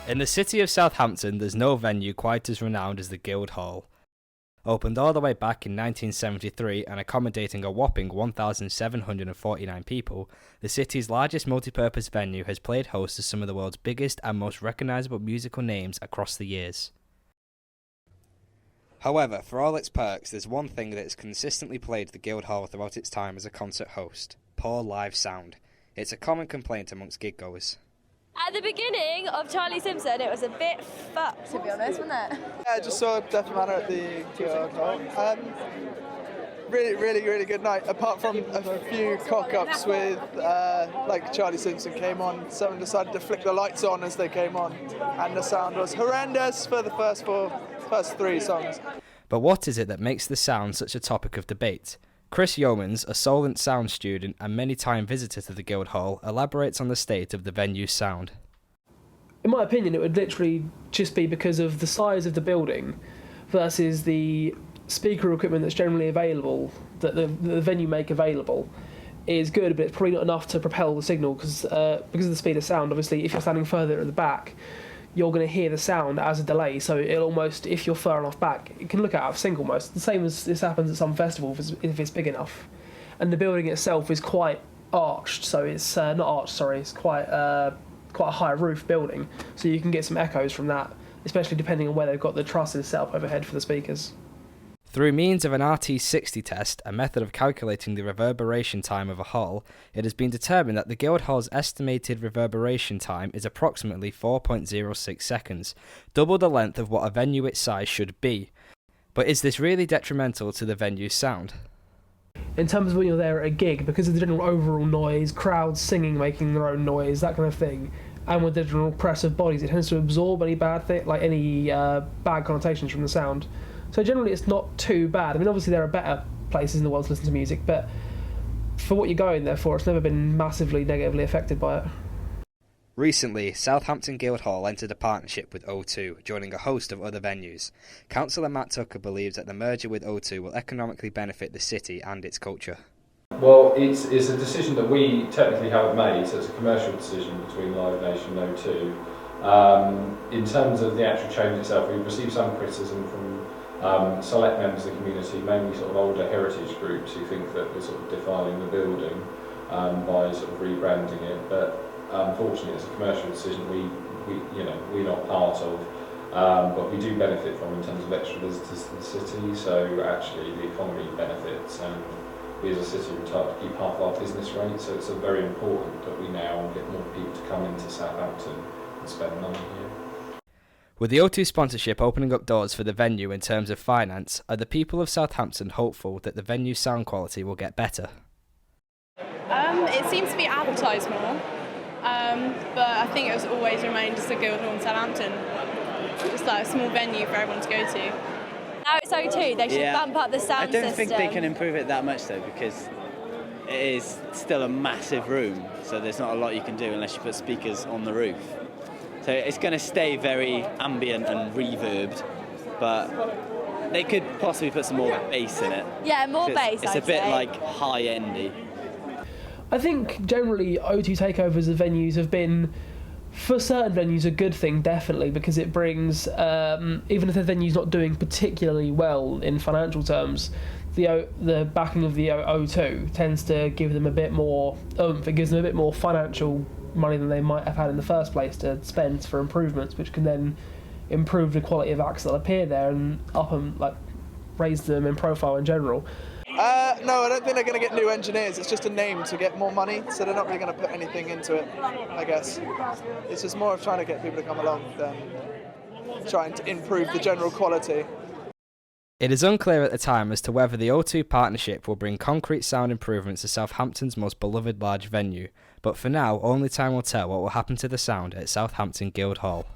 In the city of Southampton, there's no venue quite as renowned as the Guildhall. Opened all the way back in 1973 and accommodating a whopping 1,749 people, the city's largest multi-purpose venue has played host to some of the world's biggest and most recognisable musical names across the years. However, for all its perks, there's one thing that has consistently plagued the Guildhall throughout its time as a concert host: poor live sound. It's a common complaint amongst gig goers. At the beginning of Charlie Simpson, it was a bit fucked, to be honest, wasn't it? Yeah, I just saw Deaf Manor at the Guildhall. Really good night. Apart from a few cock-ups with, like Charlie Simpson came on, someone decided to flick the lights on as they came on, and the sound was horrendous for the first three songs. But what is it that makes the sound such a topic of debate? Chris Yeomans, a Solent sound student and many-time visitor to the Guildhall, elaborates on the state of the venue's sound. In my opinion, it would literally just be because of the size of the building versus the speaker equipment that's generally available, that the venue make available, is good, but it's probably not enough to propel the signal because of the speed of sound. Obviously, if you're standing further at the back, you're going to hear the sound as a delay, so it'll almost, if you're far enough back, it can look out of sync almost. The same as this happens at some festivals if it's big enough. And the building itself is quite arched, so it's not arched, sorry, it's quite a high roof building, so you can get some echoes from that, especially depending on where they've got the trusses set up overhead for the speakers. Through means of an RT60 test, a method of calculating the reverberation time of a hall, it has been determined that the Guildhall's estimated reverberation time is approximately 4.06 seconds, double the length of what a venue its size should be. But is this really detrimental to the venue's sound? In terms of when you're there at a gig, because of the general overall noise, crowds singing, making their own noise, that kind of thing, and with the general press of bodies, it tends to absorb any bad connotations from the sound. So generally it's not too bad. I mean, obviously there are better places in the world to listen to music, but for what you're going there for, it's never been massively negatively affected by it. Recently, Southampton Guildhall entered a partnership with O2, joining a host of other venues. Councillor Matt Tucker believes that the merger with O2 will economically benefit the city and its culture. Well, it's a decision that we technically haven't made, so it's a commercial decision between Live Nation and O2. In terms of the actual change itself, we've received some criticism from select members of the community, mainly sort of older heritage groups who think that we're sort of defiling the building by sort of rebranding it. But unfortunately, it's a commercial decision we're not part of, but we do benefit from in terms of extra visitors to the city. So actually, the economy benefits, and we as a city are entitled to keep half our business rate. So it's very important that we now get more people to come into Southampton and spend money here. With the O2 sponsorship opening up doors for the venue in terms of finance, are the people of Southampton hopeful that the venue's sound quality will get better? It seems to be advertised more, but I think it was always remained just a Guildhall in Southampton, just like a small venue for everyone to go to. Now it's O2, they should bump up the sound system. I don't think they can improve it that much though, because it is still a massive room, so there's not a lot you can do unless you put speakers on the roof. So it's going to stay very ambient and reverbed, but they could possibly put some more bass in it. Yeah, more bass, It's a bit like high-endy. I think generally O2 takeovers of venues have been, for certain venues, a good thing, definitely, because it brings, even if the venue's not doing particularly well in financial terms, the backing of the O2 tends to give them a bit more oomph. It gives them a bit more financial money than they might have had in the first place to spend for improvements, which can then improve the quality of acts that appear there and raise them in profile in general. No, I don't think they're going to get new engineers. It's just a name to get more money, so they're not really going to put anything into it, I guess. It's just more of trying to get people to come along than trying to improve the general quality. It is unclear at the time as to whether the O2 partnership will bring concrete sound improvements to Southampton's most beloved large venue, but for now, only time will tell what will happen to the sound at Southampton Guildhall.